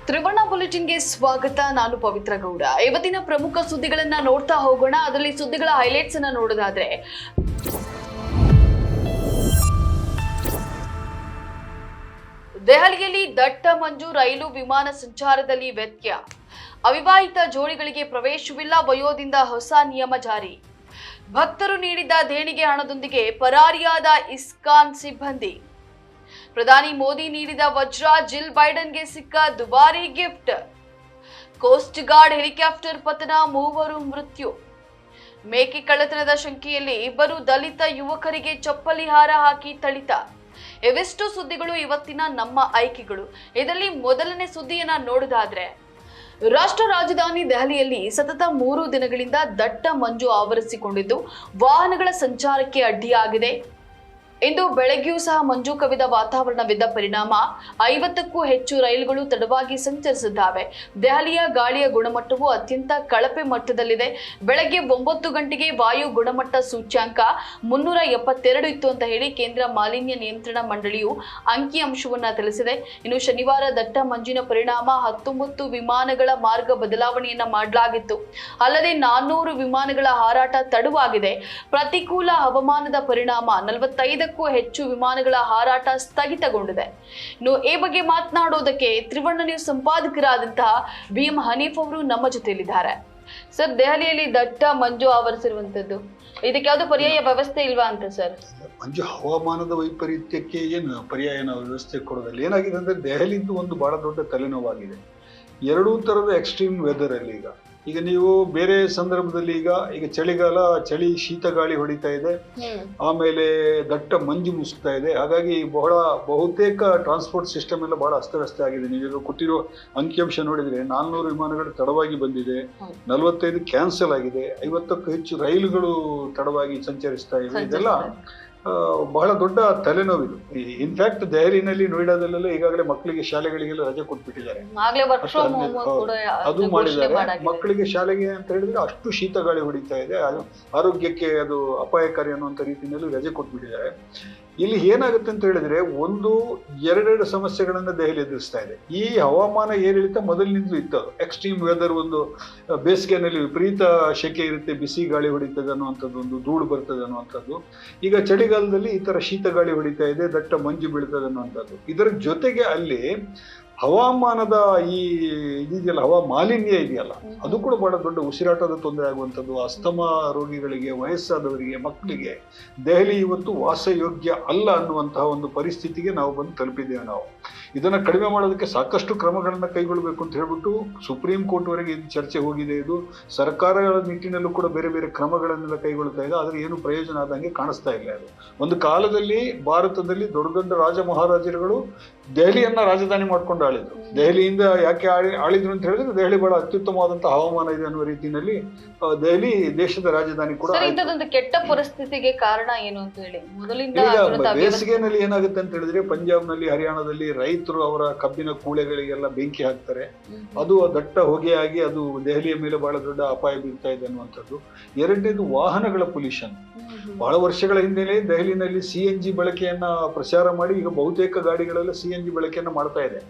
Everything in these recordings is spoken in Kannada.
ತ್ರಿವರ್ಣ ಬುಲೆಟಿನ್ಗೆ ಸ್ವಾಗತ. ನಾನು ಪವಿತ್ರ ಗೌಡ. ಇವತ್ತಿನ ಪ್ರಮುಖ ಸುದ್ದಿಗಳನ್ನ ನೋಡ್ತಾ ಹೋಗೋಣ. ಅದರಲ್ಲಿ ಸುದ್ದಿಗಳ ಹೈಲೈಟ್ಸ್ ಅನ್ನ ನೋಡೋದಾದ್ರೆ, ದೆಹಲಿಯಲ್ಲಿ ದಟ್ಟ ಮಂಜು, ರೈಲು ವಿಮಾನ ಸಂಚಾರದಲ್ಲಿ ವ್ಯತ್ಯಯ, ಅವಿವಾಹಿತ ಜೋಡಿಗಳಿಗೆ ಪ್ರವೇಶವಿಲ್ಲ, ವಯೋದಿಂದ ಹೊಸ ನಿಯಮ ಜಾರಿ, ಭಕ್ತರು ನೀಡಿದ್ದ ದೇಣಿಗೆ ಹಣದೊಂದಿಗೆ ಪರಾರಿಯಾದ ಇಸ್ಕಾನ್ ಸಿಬ್ಬಂದಿ, ಪ್ರಧಾನಿ ಮೋದಿ ನೀಡಿದ ವಜ್ರ, ಜಿಲ್ ಬೈಡನ್ಗೆ ಸಿಕ್ಕ ದುಬಾರಿ ಗಿಫ್ಟ್, ಕೋಸ್ಟ್ ಗಾರ್ಡ್ ಹೆಲಿಕಾಪ್ಟರ್ ಪತನ, ಮೂವರು ಮೃತ್ಯು, ಮೇಕೆ ಕಳ್ಳತನದ ಶಂಕೆಯಲ್ಲಿ ಇಬ್ಬರು ದಲಿತ ಯುವಕರಿಗೆ ಚಪ್ಪಲಿ ಹಾರ ಹಾಕಿ ಥಳಿತ. ಇವೆಷ್ಟು ಸುದ್ದಿಗಳು ಇವತ್ತಿನ ನಮ್ಮ ಆಯ್ಕೆಗಳು. ಇದರಲ್ಲಿ ಮೊದಲನೇ ಸುದ್ದಿಯನ್ನ ನೋಡೋದಾದ್ರೆ, ರಾಷ್ಟ್ರ ರಾಜಧಾನಿ ದೆಹಲಿಯಲ್ಲಿ ಸತತ 3 ದಿನಗಳಿಂದ ದಟ್ಟ ಮಂಜು ಆವರಿಸಿಕೊಂಡಿದ್ದು ವಾಹನಗಳ ಸಂಚಾರಕ್ಕೆ ಅಡ್ಡಿಯಾಗಿದೆ. ಇಂದು ಬೆಳಗ್ಗೆಯೂ ಸಹ ಮಂಜು ಕವಿದ ವಾತಾವರಣವಿದ್ದ ಪರಿಣಾಮ 50ಕ್ಕೂ ಹೆಚ್ಚು ರೈಲುಗಳು ತಡವಾಗಿ ಸಂಚರಿಸಿದ್ದಾವೆ. ದೆಹಲಿಯ ಗಾಳಿಯ ಗುಣಮಟ್ಟವು ಅತ್ಯಂತ ಕಳಪೆ ಮಟ್ಟದಲ್ಲಿದೆ. ಬೆಳಗ್ಗೆ 9 ಗಂಟೆಗೆ ವಾಯು ಗುಣಮಟ್ಟ ಸೂಚ್ಯಾಂಕ 372 ಇತ್ತು ಅಂತ ಹೇಳಿ ಕೇಂದ್ರ ಮಾಲಿನ್ಯ ನಿಯಂತ್ರಣ ಮಂಡಳಿಯು ಅಂಕಿಅಂಶವನ್ನ ತಿಳಿಸಿದೆ. ಇನ್ನು ಶನಿವಾರ ದಟ್ಟ ಮಂಜಿನ ಪರಿಣಾಮ 19 ವಿಮಾನಗಳ ಮಾರ್ಗ ಬದಲಾವಣೆಯನ್ನ ಮಾಡಲಾಗಿತ್ತು. ಅಲ್ಲದೆ 400 ವಿಮಾನಗಳ ಹಾರಾಟ ತಡವಾಗಿದೆ. ಪ್ರತಿಕೂಲ ಹವಾಮಾನದ ಪರಿಣಾಮ 45ಕ್ಕೂ ಹೆಚ್ಚು ವಿಮಾನಗಳ ಹಾರಾಟ ಸ್ಥಗಿತಗೊಂಡಿದೆ. ಇನ್ನು ಈ ಬಗ್ಗೆ ಮಾತನಾಡೋದಕ್ಕೆ ತ್ರಿವರ್ಣ ನ್ಯೂಸ್ ಸಂಪಾದಕರಾದಂತಹ BM ಹನೀಫ್ ಅವರು ನಮ್ಮ ಜೊತೆಯಲ್ಲಿದ್ದಾರೆ. ಸರ್, ದೆಹಲಿಯಲ್ಲಿ ದಟ್ಟ ಮಂಜು ಆವರಿಸಿರುವಂತದ್ದು, ಇದಕ್ಕೆ ಯಾವ್ದು ಪರ್ಯಾಯ ವ್ಯವಸ್ಥೆ ಇಲ್ವಾ ಅಂತ ಸರ್? ಮಂಜು ಹವಾಮಾನದ ವೈಪರೀತ್ಯಕ್ಕೆ ಏನು ಪರ್ಯಾಯ ವ್ಯವಸ್ಥೆ ಕೊಡೋದಿಲ್ಲ. ಏನಾಗಿದೆ ಅಂದ್ರೆ ದೆಹಲಿದು ಒಂದು ಬಹಳ ದೊಡ್ಡ ತಲೆನೋವಾಗಿದೆ. 2 ತರದ ಎಕ್ಸ್ಟ್ರೀಮ್ ವೆದರ್ ಅಲ್ಲಿ ಈಗ ನೀವು ಬೇರೆ ಸಂದರ್ಭದಲ್ಲಿ ಈಗ ಚಳಿಗಾಲ, ಚಳಿ ಶೀತ ಗಾಳಿ ಹೊಡಿತಾ ಇದೆ, ಆಮೇಲೆ ದಟ್ಟ ಮಂಜು ಮುಸುಕ್ತಾ ಇದೆ. ಹಾಗಾಗಿ ಬಹುತೇಕ ಟ್ರಾನ್ಸ್ಪೋರ್ಟ್ ಸಿಸ್ಟಮ್ ಎಲ್ಲ ಬಹಳ ಅಸ್ತವ್ಯಸ್ತ ಆಗಿದೆ. ನೀವೀಗ ಕೊಟ್ಟಿರೋ ಅಂಕಿಅಂಶ ನೋಡಿದ್ರೆ 400 ವಿಮಾನಗಳು ತಡವಾಗಿ ಬಂದಿದೆ, 45 ಕ್ಯಾನ್ಸಲ್ ಆಗಿದೆ, 50ಕ್ಕೂ ಹೆಚ್ಚು ರೈಲುಗಳು ತಡವಾಗಿ ಸಂಚರಿಸ್ತಾ ಇದೆ. ಇದೆಲ್ಲ ಬಹಳ ದೊಡ್ಡ ತಲೆನೋವಿದು. ಇನ್ಫ್ಯಾಕ್ಟ್ ದೆಹಲಿನಲ್ಲಿ, ನೋಯ್ಡಾದಲ್ಲೆಲ್ಲ ಈಗಾಗಲೇ ಮಕ್ಕಳಿಗೆ ಶಾಲೆಗಳಿಗೆಲ್ಲ ರಜೆ ಕೊಟ್ಬಿಟ್ಟಿದ್ದಾರೆ. ಅದು ಮಾಡಿದ್ದಾರೆ. ಮಕ್ಕಳಿಗೆ ಶಾಲೆಗೆ ಅಂತ ಹೇಳಿದ್ರೆ ಅಷ್ಟು ಶೀತ ಗಾಳಿ ಹೊಡಿತಾ ಇದೆ, ಆರೋಗ್ಯಕ್ಕೆ ಅದು ಅಪಾಯಕಾರಿ ಅನ್ನುವಂಥ ರೀತಿಯಲ್ಲಿ ರಜೆ ಕೊಟ್ಬಿಟ್ಟಿದ್ದಾರೆ. ಇಲ್ಲಿ ಏನಾಗುತ್ತೆ ಅಂತ ಹೇಳಿದ್ರೆ, 2 ಸಮಸ್ಯೆಗಳನ್ನ ದೆಹಲಿ ಎದುರಿಸ್ತಾ ಇದೆ. ಈ ಹವಾಮಾನ ಏರಿಳಿತ ಮೊದಲಿನಿಂದಲೂ ಇತ್ತು. ಎಕ್ಸ್ಟ್ರೀಮ್ ವೆದರ್, ಒಂದು ಬೇಸಿಗೆನಲ್ಲಿ ವಿಪರೀತ ಶೆಕೆ ಇರುತ್ತೆ, ಬಿಸಿ ಗಾಳಿ ಹೊಡಿತದೆ ಅನ್ನುವಂಥದ್ದು, ಒಂದು ಧೂಳು ಬರ್ತದೆ ಅನ್ನುವಂಥದ್ದು. ಈಗ ಚಳಿಗಾಲದಲ್ಲಿ ಈ ತರ ಶೀತ ಗಾಳಿ ಹೊಡಿತಾ ಇದೆ, ದಟ್ಟ ಮಂಜು ಬೀಳ್ತದೆ ಅನ್ನುವಂಥದ್ದು. ಇದರ ಜೊತೆಗೆ ಅಲ್ಲಿ ಹವಾಮಾನದ ಇದೆಯಲ್ಲ, ಹವಾ ಮಾಲಿನ್ಯ ಇದೆಯಲ್ಲ, ಅದು ಕೂಡ ಬಹಳ ದೊಡ್ಡ ಉಸಿರಾಟದ ತೊಂದರೆ ಆಗುವಂಥದ್ದು. ಅಸ್ತಮಾ ರೋಗಿಗಳಿಗೆ, ವಯಸ್ಸಾದವರಿಗೆ, ಮಕ್ಕಳಿಗೆ ದೆಹಲಿ ಇವತ್ತು ವಾಸಯೋಗ್ಯ ಅಲ್ಲ ಅನ್ನುವಂತಹ ಒಂದು ಪರಿಸ್ಥಿತಿಗೆ ನಾವು ಬಂದು ತಲುಪಿದ್ದೇವೆ. ನಾವು ಇದನ್ನ ಕಡಿಮೆ ಮಾಡೋದಕ್ಕೆ ಸಾಕಷ್ಟು ಕ್ರಮಗಳನ್ನ ಕೈಗೊಳ್ಳಬೇಕು ಅಂತ ಹೇಳ್ಬಿಟ್ಟು ಸುಪ್ರೀಂ ಕೋರ್ಟ್ ವರೆಗೆ ಇದು ಚರ್ಚೆ ಹೋಗಿದೆ. ಇದು ಸರ್ಕಾರಗಳ ನಿಟ್ಟಿನಲ್ಲೂ ಕೂಡ ಬೇರೆ ಬೇರೆ ಕ್ರಮಗಳನ್ನೆಲ್ಲ ಕೈಗೊಳ್ತಾ ಇದೆ. ಆದ್ರೆ ಏನು ಪ್ರಯೋಜನ ಆದಂಗೆ ಕಾಣಿಸ್ತಾ ಇಲ್ಲ. ಅದು ಒಂದು ಕಾಲದಲ್ಲಿ ಭಾರತದಲ್ಲಿ ದೊಡ್ಡ ದೊಡ್ಡ ರಾಜ ಮಹಾರಾಜರುಗಳು ದೆಹಲಿಯನ್ನ ರಾಜಧಾನಿ ಮಾಡ್ಕೊಂಡು ಆಳಿದ್ರು. ದೆಹಲಿಯಿಂದ ಯಾಕೆ ಆಳಿದ್ರು ಅಂತ ಹೇಳಿದ್ರೆ, ದೆಹಲಿ ಬಹಳ ಅತ್ಯುತ್ತಮವಾದಂತಹ ಹವಾಮಾನ ಇದೆ ಅನ್ನುವ ರೀತಿಯಲ್ಲಿ ದೆಹಲಿ ದೇಶದ ರಾಜಧಾನಿ ಕೂಡ. ಕೆಟ್ಟ ಪರಿಸ್ಥಿತಿಗೆ ಕಾರಣ ಏನು ಅಂತ ಹೇಳಿ, ಬೇಸಿಗೆನಲ್ಲಿ ಏನಾಗುತ್ತೆ ಅಂತ ಹೇಳಿದ್ರೆ, ಪಂಜಾಬ್ನಲ್ಲಿ, ಹರಿಯಾಣದಲ್ಲಿ ರೈತರು ಅವರ ಕಬ್ಬಿನ ಕೂಳೆಗಳಿಗೆಲ್ಲ ಬೆಂಕಿ ಹಾಕ್ತಾರೆ. ಅದು ದಟ್ಟ ಹೊಗೆಯಾಗಿ ಅದು ದೆಹಲಿಯ ಮೇಲೆ ಬಹಳ ದೊಡ್ಡ ಅಪಾಯ ಬೀಳ್ತಾ ಇದೆ ಅನ್ನುವಂಥದ್ದು. 2ನೇದು ವಾಹನಗಳ ಪೊಲ್ಯೂಷನ್. ಬಹಳ ವರ್ಷಗಳ ಹಿಂದೆಯೇ ದೆಹಲಿನಲ್ಲಿ CNG ಬಳಕೆಯನ್ನ ಪ್ರಚಾರ ಮಾಡಿ ಈಗ ಬಹುತೇಕ ಗಾಡಿಗಳೆಲ್ಲ CNG ಬಳಕೆಯನ್ನ ಮಾಡ್ತಾ ಇದೆ.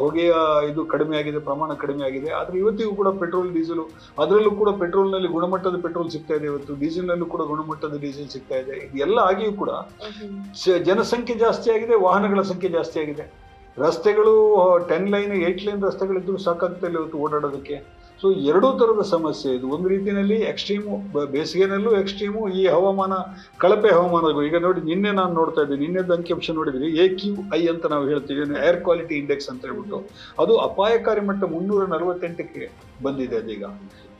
ಹೊಗೆಯ ಇದು ಕಡಿಮೆ ಆಗಿದೆ, ಪ್ರಮಾಣ ಕಡಿಮೆ ಆಗಿದೆ. ಆದ್ರೆ ಇವತ್ತಿಗೂ ಕೂಡ ಪೆಟ್ರೋಲ್, ಡೀಸೆಲ್, ಅದರಲ್ಲೂ ಕೂಡ ಪೆಟ್ರೋಲ್ನಲ್ಲಿ ಗುಣಮಟ್ಟದ ಪೆಟ್ರೋಲ್ ಸಿಗ್ತಾ ಇದೆ ಇವತ್ತು, ಡೀಸೆಲ್ನಲ್ಲೂ ಕೂಡ ಗುಣಮಟ್ಟದ ಡೀಸೆಲ್ ಸಿಗ್ತಾ ಇದೆ. ಇದೆಲ್ಲ ಆಗಿಯೂ ಕೂಡ ಜನಸಂಖ್ಯೆ ಜಾಸ್ತಿ ಆಗಿದೆ, ವಾಹನಗಳ ಸಂಖ್ಯೆ ಜಾಸ್ತಿ ಆಗಿದೆ. ರಸ್ತೆಗಳು 10 ಲೈನ್ 8 ಲೈನ್ ರಸ್ತೆಗಳಿದ್ದು ಸಾಕಾಗ್ತಾ ಇಲ್ಲ ಇವತ್ತು ಓಡಾಡೋದಕ್ಕೆ. ಸೊ 2 ತರದ ಸಮಸ್ಯೆ ಇದು. ಒಂದು ರೀತಿಯಲ್ಲಿ ಎಕ್ಸ್ಟ್ರೀಮು, ಬೇಸಿಗೆನಲ್ಲೂ ಎಕ್ಸ್ಟ್ರೀಮು, ಈ ಹವಾಮಾನ ಕಳಪೆ ಹವಾಮಾನಗಳು. ಈಗ ನೋಡಿ, ನಿನ್ನೆ ನಾನು ನೋಡ್ತಾ ಇದ್ದೆ, ನಿನ್ನೆದ ಅಂಕಿಅಂಶ ನೋಡಿದ್ರಿ, AQI ಅಂತ ನಾವು ಹೇಳ್ತೀವಿ, ಏರ್ ಕ್ವಾಲಿಟಿ ಇಂಡೆಕ್ಸ್ ಅಂತ ಹೇಳ್ಬಿಟ್ಟು, ಅದು ಅಪಾಯಕಾರಿ ಮಟ್ಟ 348ಕ್ಕೆ ಬಂದಿದೆ. ಅದೀಗ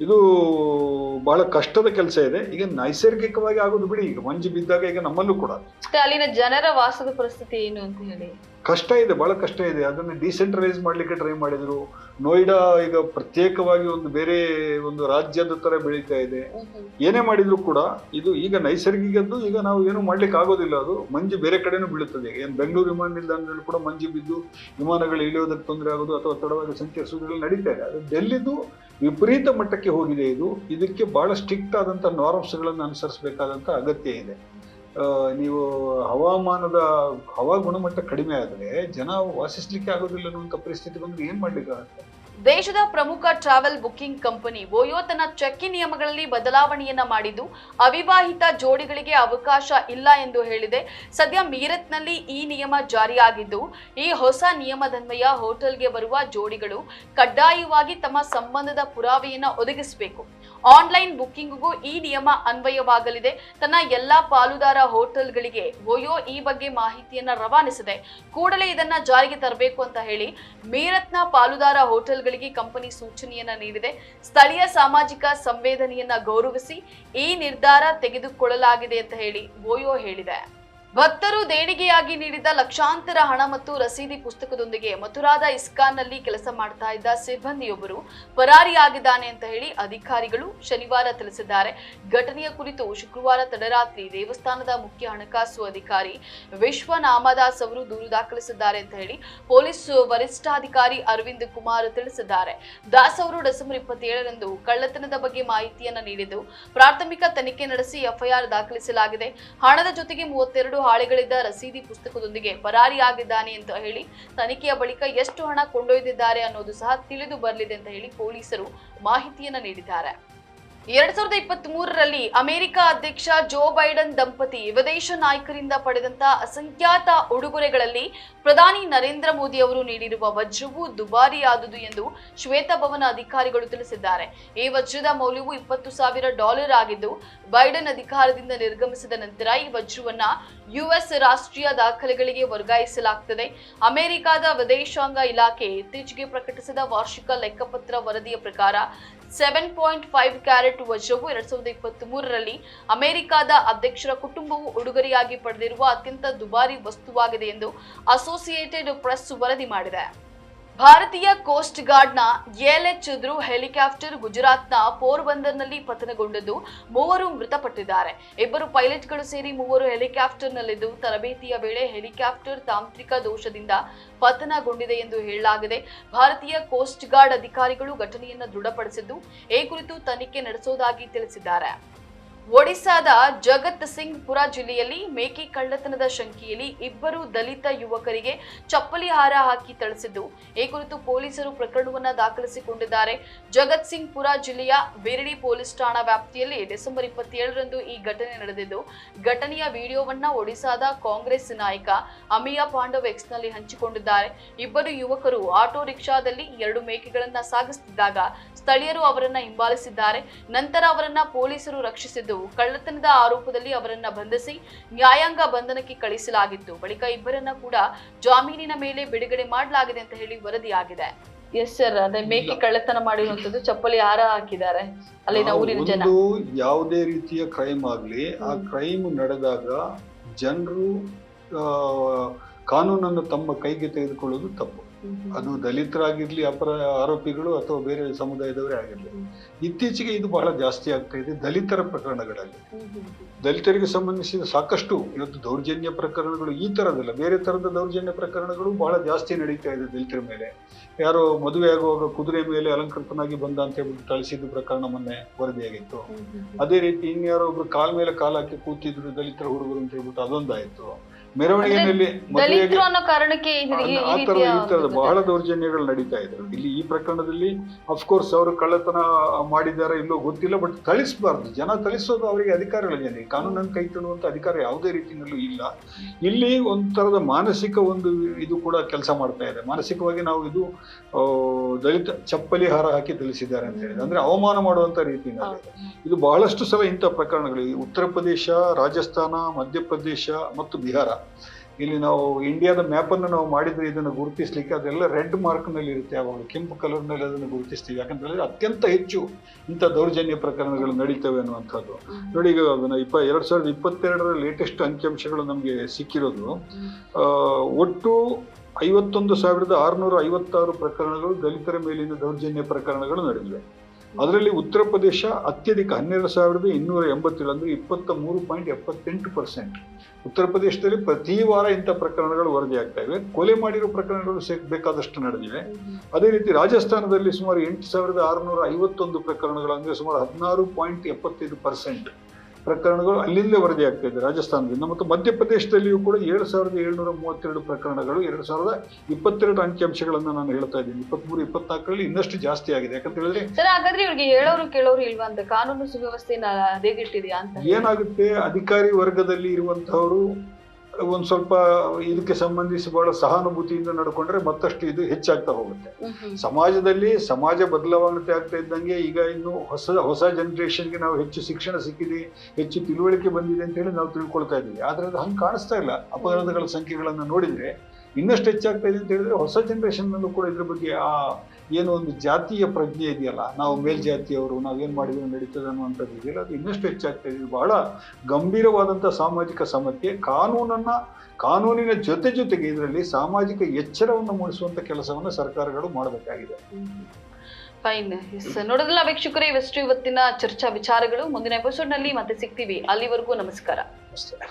ಇದು ಬಹಳ ಕಷ್ಟದ ಕೆಲಸ ಇದೆ. ಈಗ ನೈಸರ್ಗಿಕವಾಗಿ ಆಗೋದು ಬಿಡಿ, ಈಗ ಮಂಜು ಬಿದ್ದಾಗ ಈಗ ನಮ್ಮಲ್ಲೂ ಕೂಡ ಅಲ್ಲಿನ ಜನರ ವಾಸದ ಪರಿಸ್ಥಿತಿ ಏನು ಅಂತ ಹೇಳಿ ಕಷ್ಟ ಇದೆ, ಬಹಳ ಕಷ್ಟ ಇದೆ. ಅದನ್ನು ಡಿಸೆಂಟ್ರಲೈಸ್ ಮಾಡ್ಲಿಕ್ಕೆ ಟ್ರೈ ಮಾಡಿದ್ರು. ನೋಯ್ಡಾ ಈಗ ಪ್ರತ್ಯೇಕವಾಗಿ ಒಂದು ಬೇರೆ ಒಂದು ರಾಜ್ಯದ ತರ ಬೆಳೀತಾ ಇದೆ. ಏನೇ ಮಾಡಿದ್ರು ಕೂಡ ಇದು ಈಗ ನೈಸರ್ಗಿಕದ್ದು, ಈಗ ನಾವು ಏನು ಮಾಡ್ಲಿಕ್ಕೆ ಆಗೋದಿಲ್ಲ. ಅದು ಮಂಜು ಬೇರೆ ಕಡೆನೂ ಬೀಳುತ್ತದೆ. ಏನು ಬೆಂಗಳೂರು ವಿಮಾನ ನಿಲ್ದಾಣದಲ್ಲಿ ಕೂಡ ಮಂಜು ಬಿದ್ದು ವಿಮಾನಗಳು ಇಳಿಯೋದಕ್ಕೆ ತೊಂದರೆ ಆಗೋದು ಅಥವಾ ತಡವಾಗಿ ಸಂಚರಿಸುವುದೆಲ್ಲ ನಡೀತಾ ಇದೆ. ಅದು ಡೆಲ್ಲಿದು ವಿಪರೀತ ಮಟ್ಟಕ್ಕೆ ಹೋಗಿದೆ. ಇದಕ್ಕೆ ಬಹಳ ಸ್ಟ್ರಿಕ್ಟ್ ಆದಂತಹ ನಾರ್ಮ್ಸ್ಗಳನ್ನು ಅನುಸರಿಸಬೇಕಾದಂತ ಅಗತ್ಯ ಇದೆ. ನೀವು ಹವಾಮಾನದ ಹವಾ ಗುಣಮಟ್ಟ ಕಡಿಮೆ ಆದರೆ ಜನ ವಾಸಿಸ್ಲಿಕ್ಕೆ ಆಗೋದಿಲ್ಲ ಅನ್ನುವಂಥ ಪರಿಸ್ಥಿತಿ ಬಂದ್ರೆ ಏನ್ ಮಾಡ್ಲಿಕ್ಕಾಗತ್ತೆ? ದೇಶದ ಪ್ರಮುಖ ಟ್ರಾವೆಲ್ ಬುಕಿಂಗ್ ಕಂಪನಿ ಓಯೋ ತನ್ನ ಚೆಕ್ ಇನ್ ನಿಯಮಗಳಲ್ಲಿ ಬದಲಾವಣೆಯನ್ನ ಮಾಡಿದ್ದು ಅವಿವಾಹಿತ ಜೋಡಿಗಳಿಗೆ ಅವಕಾಶ ಇಲ್ಲ ಎಂದು ಹೇಳಿದೆ. ಸದ್ಯ ಮೀರತ್ನಲ್ಲಿ ಈ ನಿಯಮ ಜಾರಿಯಾಗಿದ್ದು, ಈ ಹೊಸ ನಿಯಮದನ್ವಯ ಹೋಟೆಲ್ಗೆ ಬರುವ ಜೋಡಿಗಳು ಕಡ್ಡಾಯವಾಗಿ ತಮ್ಮ ಸಂಬಂಧದ ಪುರಾವೆಯನ್ನ ಒದಗಿಸಬೇಕು. ಆನ್ಲೈನ್ ಬುಕಿಂಗ್ಗೂ ಈ ನಿಯಮ ಅನ್ವಯವಾಗಲಿದೆ. ತನ್ನ ಎಲ್ಲಾ ಪಾಲುದಾರ ಹೋಟೆಲ್ಗಳಿಗೆ ಓಯೋ ಈ ಬಗ್ಗೆ ಮಾಹಿತಿಯನ್ನ ರವಾನಿಸಿದೆ. ಕೂಡಲೇ ಇದನ್ನ ಜಾರಿಗೆ ತರಬೇಕು ಅಂತ ಹೇಳಿ ಮೀರತ್ನ ಪಾಲುದಾರ ಹೋಟೆಲ್ಗಳಿಗೆ ಕಂಪನಿ ಸೂಚನೆಯನ್ನ ನೀಡಿದೆ. ಸ್ಥಳೀಯ ಸಾಮಾಜಿಕ ಸಂವೇದನೆಯನ್ನ ಗೌರವಿಸಿ ಈ ನಿರ್ಧಾರ ತೆಗೆದುಕೊಳ್ಳಲಾಗಿದೆ ಅಂತ ಹೇಳಿ ಓಯೋ ಹೇಳಿದೆ. ಭಕ್ತರು ದೇಣಿಗೆಯಾಗಿ ನೀಡಿದ ಲಕ್ಷಾಂತರ ಹಣ ಮತ್ತು ರಸೀದಿ ಪುಸ್ತಕದೊಂದಿಗೆ ಮಥುರಾದ ಇಸ್ಕಾನ್ನಲ್ಲಿ ಕೆಲಸ ಮಾಡ್ತಾ ಇದ್ದ ಸಿಬ್ಬಂದಿಯೊಬ್ಬರು ಪರಾರಿಯಾಗಿದ್ದಾನೆ ಅಂತ ಹೇಳಿ ಅಧಿಕಾರಿಗಳು ಶನಿವಾರ ತಿಳಿಸಿದ್ದಾರೆ. ಘಟನೆಯ ಕುರಿತು ಶುಕ್ರವಾರ ತಡರಾತ್ರಿ ದೇವಸ್ಥಾನದ ಮುಖ್ಯ ಹಣಕಾಸು ಅಧಿಕಾರಿ ವಿಶ್ವನಾಮದಾಸ್ ಅವರು ದೂರು ದಾಖಲಿಸಿದ್ದಾರೆ ಅಂತ ಹೇಳಿ ಪೊಲೀಸ್ ವರಿಷ್ಠಾಧಿಕಾರಿ ಅರವಿಂದ್ ಕುಮಾರ್ ತಿಳಿಸಿದ್ದಾರೆ. ದಾಸ್ ಅವರು ಡಿಸೆಂಬರ್ 27ರಂದು ಕಳ್ಳತನದ ಬಗ್ಗೆ ಮಾಹಿತಿಯನ್ನ ನೀಡಿದ್ದು ಪ್ರಾಥಮಿಕ ತನಿಖೆ ನಡೆಸಿ ಎಫ್ಐಆರ್ ದಾಖಲಿಸಲಾಗಿದೆ. ಹಣದ ಜೊತೆಗೆ 32 ಹಾಳೆಗಳಿದ್ದ ರಸೀದಿ ಪುಸ್ತಕದೊಂದಿಗೆ ಪರಾರಿಯಾಗಿದ್ದಾನೆ ಅಂತ ಹೇಳಿ ತನಿಖೆಯ ಬಳಿಕ ಎಷ್ಟು ಹಣ ಕೊಂಡೊಯ್ದಿದ್ದಾರೆ ಅನ್ನೋದು ಸಹ ತಿಳಿದು ಬರಲಿದೆ ಅಂತ ಹೇಳಿ ಪೊಲೀಸರು ಮಾಹಿತಿಯನ್ನ ನೀಡಿದ್ದಾರೆ. 2023ರಲ್ಲಿ ಅಮೆರಿಕ ಅಧ್ಯಕ್ಷ ಜೋ ಬೈಡನ್ ದಂಪತಿ ವಿದೇಶ ನಾಯಕರಿಂದ ಪಡೆದಂತ ಅಸಂಖ್ಯಾತ ಉಡುಗೊರೆಗಳಲ್ಲಿ ಪ್ರಧಾನಿ ನರೇಂದ್ರ ಮೋದಿ ಅವರು ನೀಡಿರುವ ವಜ್ರವು ದುಬಾರಿಯಾದುದು ಎಂದು ಶ್ವೇತಭವನ ಅಧಿಕಾರಿಗಳು ತಿಳಿಸಿದ್ದಾರೆ. ಈ ವಜ್ರದ ಮೌಲ್ಯವು $20,000 ಆಗಿದ್ದು, ಬೈಡನ್ ಅಧಿಕಾರದಿಂದ ನಿರ್ಗಮಿಸಿದ ನಂತರ ಈ ವಜ್ರವನ್ನ ಯುಎಸ್ ರಾಷ್ಟ್ರೀಯ ದಾಖಲೆಗಳಿಗೆ ವರ್ಗಾಯಿಸಲಾಗುತ್ತದೆ. ಅಮೆರಿಕದ ವಿದೇಶಾಂಗ ಇಲಾಖೆ ಇತ್ತೀಚೆಗೆ ಪ್ರಕಟಿಸಿದ ವಾರ್ಷಿಕ ಲೆಕ್ಕಪತ್ರ ವರದಿಯ ಪ್ರಕಾರ 7.5 ಕ್ಯಾರೆಟ್ ವಜ್ರವು 2023ರಲ್ಲಿ ಅಮೆರಿಕದ ಅಧ್ಯಕ್ಷರ ಕುಟುಂಬವು ಉಡುಗೊರೆಯಾಗಿ ಪಡೆದಿರುವ ಅತ್ಯಂತ ದುಬಾರಿ ವಸ್ತುವಾಗಿದೆ ಎಂದು ಅಸೋಸಿಯೇಟೆಡ್ ಪ್ರೆಸ್ ವರದಿ ಮಾಡಿದೆ. ಭಾರತೀಯ ಕೋಸ್ಟ್ ಗಾರ್ಡ್ನ LH ಧ್ರುವ್ ಹೆಲಿಕಾಪ್ಟರ್ ಗುಜರಾತ್ನ ಪೋರ್ಬಂದರ್ನಲ್ಲಿ ಪತನಗೊಂಡಿದ್ದು 3 ಮೃತಪಟ್ಟಿದ್ದಾರೆ. 2 ಪೈಲಟ್ಗಳು ಸೇರಿ 3 ಹೆಲಿಕಾಪ್ಟರ್ನಲ್ಲಿದ್ದು ತರಬೇತಿಯ ವೇಳೆ ಹೆಲಿಕಾಪ್ಟರ್ ತಾಂತ್ರಿಕ ದೋಷದಿಂದ ಪತನಗೊಂಡಿದೆ ಎಂದು ಹೇಳಲಾಗಿದೆ. ಭಾರತೀಯ ಕೋಸ್ಟ್ ಗಾರ್ಡ್ ಅಧಿಕಾರಿಗಳು ಘಟನೆಯನ್ನು ದೃಢಪಡಿಸಿದ್ದು ಈ ಕುರಿತು ತನಿಖೆ ನಡೆಸುವುದಾಗಿ ತಿಳಿಸಿದ್ದಾರೆ. ಒಡಿಶಾದ ಜಗತ್ ಸಿಂಗ್ ಪುರ ಜಿಲ್ಲೆಯಲ್ಲಿ ಮೇಕೆ ಕಳ್ಳತನದ ಶಂಕೆಯಲ್ಲಿ 2 ದಲಿತ ಯುವಕರಿಗೆ ಚಪ್ಪಲಿ ಹಾರ ಹಾಕಿ ಥಳಿಸಿದ್ದು ಈ ಕುರಿತು ಪೊಲೀಸರು ಪ್ರಕರಣವನ್ನ ದಾಖಲಿಸಿಕೊಂಡಿದ್ದಾರೆ. ಜಗತ್ ಸಿಂಗ್ ಪುರ ಜಿಲ್ಲೆಯ ಬೇರಡಿ ಪೊಲೀಸ್ ಠಾಣಾ ವ್ಯಾಪ್ತಿಯಲ್ಲಿ ಡಿಸೆಂಬರ್ 27ರಂದು ಈ ಘಟನೆ ನಡೆದಿದ್ದು, ಘಟನೆಯ ವಿಡಿಯೋವನ್ನ ಒಡಿಶಾದ ಕಾಂಗ್ರೆಸ್ ನಾಯಕ ಅಮಿಯಾ ಪಾಂಡವ್ ಎಕ್ಸ್ನಲ್ಲಿ ಹಂಚಿಕೊಂಡಿದ್ದಾರೆ. 2 ಯುವಕರು ಆಟೋ ರಿಕ್ಷಾದಲ್ಲಿ 2 ಮೇಕೆಗಳನ್ನ ಸಾಗಿಸುತ್ತಿದ್ದಾಗ ಸ್ಥಳೀಯರು ಅವರನ್ನ ಹಿಂಬಾಲಿಸಿದ್ದಾರೆ. ನಂತರ ಅವರನ್ನ ಪೊಲೀಸರು ರಕ್ಷಿಸಿದ್ದು ಕಳ್ಳತನದ ಆರೋಪದಲ್ಲಿ ಅವರನ್ನ ಬಂಧಿಸಿ ನ್ಯಾಯಾಂಗ ಬಂಧನಕ್ಕೆ ಕಳಿಸಲಾಗಿತ್ತು. ಬಳಿಕ 2ರನ್ನ ಕೂಡ ಜಾಮೀನಿನ ಮೇಲೆ ಬಿಡುಗಡೆ ಮಾಡಲಾಗಿದೆ ಅಂತ ಹೇಳಿ ವರದಿಯಾಗಿದೆ. ಎಸ್ ಸರ್, ಅದೇ ಮೇಕೆ ಕಳ್ಳತನ ಮಾಡಿರುವಂತದ್ದು, ಚಪ್ಪಲಿ ಹಾರ ಹಾಕಿದ್ದಾರೆ ಅಲ್ಲಿನ ಊರಿನ ಜನ. ಯಾವುದೇ ರೀತಿಯ ಕ್ರೈಮ್ ಆಗ್ಲಿ, ಆ ಕ್ರೈಮ್ ನಡೆದಾಗ ಜನರು ಕಾನೂನನ್ನು ತಮ್ಮ ಕೈಗೆ ತೆಗೆದುಕೊಳ್ಳುವುದು ತಪ್ಪು. ಅದು ದಲಿತರಾಗಿರ್ಲಿ, ಅಪರ ಆರೋಪಿಗಳು ಅಥವಾ ಬೇರೆ ಸಮುದಾಯದವರೇ ಆಗಿರ್ಲಿ. ಇತ್ತೀಚೆಗೆ ಇದು ಬಹಳ ಜಾಸ್ತಿ ಆಗ್ತಾ ಇದೆ ದಲಿತರ ಪ್ರಕರಣಗಳಲ್ಲಿ. ದಲಿತರಿಗೆ ಸಂಬಂಧಿಸಿದ ಸಾಕಷ್ಟು ಇವತ್ತು ದೌರ್ಜನ್ಯ ಪ್ರಕರಣಗಳು, ಈ ತರದಲ್ಲ ಬೇರೆ ತರದ ದೌರ್ಜನ್ಯ ಪ್ರಕರಣಗಳು ಬಹಳ ಜಾಸ್ತಿ ನಡೀತಾ ಇದೆ ದಲಿತರ ಮೇಲೆ. ಯಾರೋ ಮದುವೆ ಆಗುವಾಗ ಕುದುರೆ ಮೇಲೆ ಅಲಂಕೃತನಾಗಿ ಬಂದ ಅಂತ ಹೇಳ್ಬಿಟ್ಟು ಥಳಿಸಿದ ಪ್ರಕರಣ ಮೊನ್ನೆ ವರದಿಯಾಗಿತ್ತು. ಅದೇ ರೀತಿ ಇನ್ಯಾರೋ ಒಬ್ರು ಕಾಲ್ ಮೇಲೆ ಕಾಲ್ ಹಾಕಿ ಕೂತಿದ್ರು ದಲಿತರ ಹುಡುಗರು ಅಂತ ಹೇಳ್ಬಿಟ್ಟು ಅದೊಂದಾಯ್ತು. ಮೆರವಣಿಗೆಯಲ್ಲಿ ಮದುವೆಗೆ ಆ ತರದ ಬಹಳ ದೌರ್ಜನ್ಯಗಳು ನಡೀತಾ ಇದ್ರು. ಇಲ್ಲಿ ಈ ಪ್ರಕರಣದಲ್ಲಿ ಅಫ್ಕೋರ್ಸ್ ಅವರು ಕಳ್ಳತನ ಮಾಡಿದಾರ ಇಲ್ಲೋ ಗೊತ್ತಿಲ್ಲ, ಬಟ್ ಥಳಿಸಬಾರ್ದು. ಜನ ಥಳಿಸೋದು ಅವರಿಗೆ ಅಧಿಕಾರಗಳಿದೆ. ಕಾನೂನನ್ನು ಕೈ ತೊಳುವಂತ ಅಧಿಕಾರ ಯಾವುದೇ ರೀತಿಯಲ್ಲೂ ಇಲ್ಲ. ಇಲ್ಲಿ ಒಂಥರದ ಮಾನಸಿಕ ಒಂದು ಇದು ಕೂಡ ಕೆಲಸ ಮಾಡ್ತಾ ಇದೆ. ಮಾನಸಿಕವಾಗಿ ನಾವು ಇದು ದಲಿತ ಚಪ್ಪಲಿ ಹಾರ ಹಾಕಿ ತಿಳಿಸಿದ್ದಾರೆ ಅಂತ ಹೇಳಿದ್ರೆ ಅಂದ್ರೆ ಅವಮಾನ ಮಾಡುವಂತ ರೀತಿಯಲ್ಲಿ ಇದು ಬಹಳಷ್ಟು ಸಲ ಇಂಥ ಪ್ರಕರಣಗಳು ಉತ್ತರ ಪ್ರದೇಶ, ರಾಜಸ್ಥಾನ, ಮಧ್ಯಪ್ರದೇಶ ಮತ್ತು ಬಿಹಾರ, ಇಲ್ಲಿ ನಾವು ಇಂಡಿಯಾದ ಮ್ಯಾಪ್ ಅನ್ನು ನಾವು ಮಾಡಿದ್ರೆ ಇದನ್ನು ಗುರುತಿಸ್ಲಿಕ್ಕೆ ಅದೆಲ್ಲ ರೆಡ್ ಮಾರ್ಕ್ ನಲ್ಲಿ ಇರುತ್ತೆ. ಯಾವಾಗಲೂ ಕೆಂಪು ಕಲರ್ ನಲ್ಲಿ ಅದನ್ನು ಗುರುತಿಸ್ತೀವಿ. ಯಾಕಂತ ಹೇಳಿದ್ರೆ ಅತ್ಯಂತ ಹೆಚ್ಚು ಇಂಥ ದೌರ್ಜನ್ಯ ಪ್ರಕರಣಗಳು ನಡೀತವೆ ಅನ್ನುವಂಥದ್ದು. ನೋಡಿ, ಈಗ 2022ರ ಲೇಟೆಸ್ಟ್ ಅಂಕಿಅಂಶಗಳು ನಮಗೆ ಸಿಕ್ಕಿರೋದು. ಒಟ್ಟು 51,656 ಪ್ರಕರಣಗಳು ದಲಿತರ ಮೇಲಿನ ದೌರ್ಜನ್ಯ ಪ್ರಕರಣಗಳು ನಡೆದಿವೆ. ಅದರಲ್ಲಿ ಉತ್ತರ ಪ್ರದೇಶ ಅತ್ಯಧಿಕ 12,287 ಅಂದ್ರೆ 23.78%. ಉತ್ತರ ಪ್ರದೇಶದಲ್ಲಿ ಪ್ರತಿ ವಾರ ಇಂಥ ಪ್ರಕರಣಗಳು ವರದಿ ಆಗ್ತಾ ಇವೆ. ಕೊಲೆ ಮಾಡಿರೋ ಪ್ರಕರಣಗಳು ಬೇಕಾದಷ್ಟು ನಡೆದಿವೆ. ಅದೇ ರೀತಿ ರಾಜಸ್ಥಾನದಲ್ಲಿ ಸುಮಾರು 8,651 ಪ್ರಕರಣಗಳು ಅಂದ್ರೆ ಸುಮಾರು 16.75% ಪ್ರಕರಣಗಳು ಅಲ್ಲಿಂದಲೇ ವರದಿ ಆಗ್ತಾ ಇದೆ ರಾಜಸ್ಥಾನದಿಂದ. ಮತ್ತು ಮಧ್ಯಪ್ರದೇಶದಲ್ಲಿಯೂ ಕೂಡ 7,732 ಪ್ರಕರಣಗಳು 2022 ಅಂಕಿಅಂಶಗಳನ್ನು ನಾನು ಹೇಳ್ತಾ ಇದ್ದೀನಿ. 23-24ರಲ್ಲಿ ಇನ್ನಷ್ಟು ಜಾಸ್ತಿ ಆಗಿದೆ. ಯಾಕಂತ ಹೇಳಿದ್ರೆ ಸರ್, ಹಾಗಾದ್ರೆ ಇವ್ರಿಗೆ ಹೇಳೋರು ಕೇಳೋರು ಇಲ್ವಾ ಅಂತ, ಕಾನೂನು ಸುವ್ಯವಸ್ಥೆನ ಹದಗೆಟ್ಟಿದೆಯಾ ಅಂತ? ಏನಾಗುತ್ತೆ, ಅಧಿಕಾರಿ ವರ್ಗದಲ್ಲಿ ಇರುವಂತಹವರು ಒಂದ್ ಸ್ವಲ್ಪ ಇದಕ್ಕೆ ಸಂಬಂಧಿಸಿ ಬಹಳ ಸಹಾನುಭೂತಿಯಿಂದ ನಡ್ಕೊಂಡ್ರೆ ಮತ್ತಷ್ಟು ಇದು ಹೆಚ್ಚಾಗ್ತಾ ಹೋಗುತ್ತೆ. ಸಮಾಜದಲ್ಲಿ ಸಮಾಜ ಬದಲಾವಣೆ ಆಗ್ತಾ ಇದ್ದಂಗೆ ಈಗ ಇನ್ನು ಹೊಸ ಜನರೇಷನ್ಗೆ ನಾವು ಹೆಚ್ಚು ಶಿಕ್ಷಣ ಸಿಕ್ಕಿದೆ, ಹೆಚ್ಚು ತಿಳುವಳಿಕೆ ಬಂದಿದೆ ಅಂತ ಹೇಳಿ ನಾವು ತಿಳ್ಕೊಳ್ತಾ ಇದ್ದೀವಿ. ಆದ್ರೆ ಅದು ಹಂಗೆ ಕಾಣಿಸ್ತಾ ಇಲ್ಲ. ಅಪರಾಧಗಳ ಸಂಖ್ಯೆಗಳನ್ನ ನೋಡಿದ್ರೆ ಇನ್ನಷ್ಟು ಹೆಚ್ಚಾಗ್ತಾ ಇದೆ ಅಂತ ಹೇಳಿದ್ರೆ ಹೊಸ ಜನರೇಷನ್ ನಲ್ಲೂ ಕೂಡ ಇದ್ರ ಬಗ್ಗೆ ಏನೋ ಒಂದು ಜಾತಿಯ ಪ್ರಜ್ಞೆ ಇದೆಯಲ್ಲ, ನಾವು ಮೇಲ್ಜಾತಿಯವರು, ನಾವೇನ್ ಮಾಡಿದ್ರೆ ನಡೀತದೆ ಅನ್ನುವಂಥದ್ದು ಇದೆಯಲ್ಲ, ಅದು ಇನ್ನಷ್ಟು ಹೆಚ್ಚಾಗ್ತಾ ಇದೆ. ಬಹಳ ಗಂಭೀರವಾದಂತಹ ಸಾಮಾಜಿಕ ಸಮಸ್ಯೆ. ಕಾನೂನಿನ ಜೊತೆಗೆ ಇದರಲ್ಲಿ ಸಾಮಾಜಿಕ ಎಚ್ಚರವನ್ನು ಮೂಡಿಸುವಂತ ಕೆಲಸವನ್ನು ಸರ್ಕಾರಗಳು ಮಾಡಬೇಕಾಗಿದೆ. ಫೈನ್. ನೋಡೋದಿಲ್ಲ ವೀಕ್ಷಕರೇ, ಇವೆಷ್ಟು ಇವತ್ತಿನ ಚರ್ಚಾ ವಿಚಾರಗಳು. ಮುಂದಿನ ಎಪಿಸೋಡ್ ನಲ್ಲಿ ಮತ್ತೆ ಸಿಗ್ತೀವಿ. ಅಲ್ಲಿವರೆಗೂ ನಮಸ್ಕಾರ. ಅಷ್ಟೇ.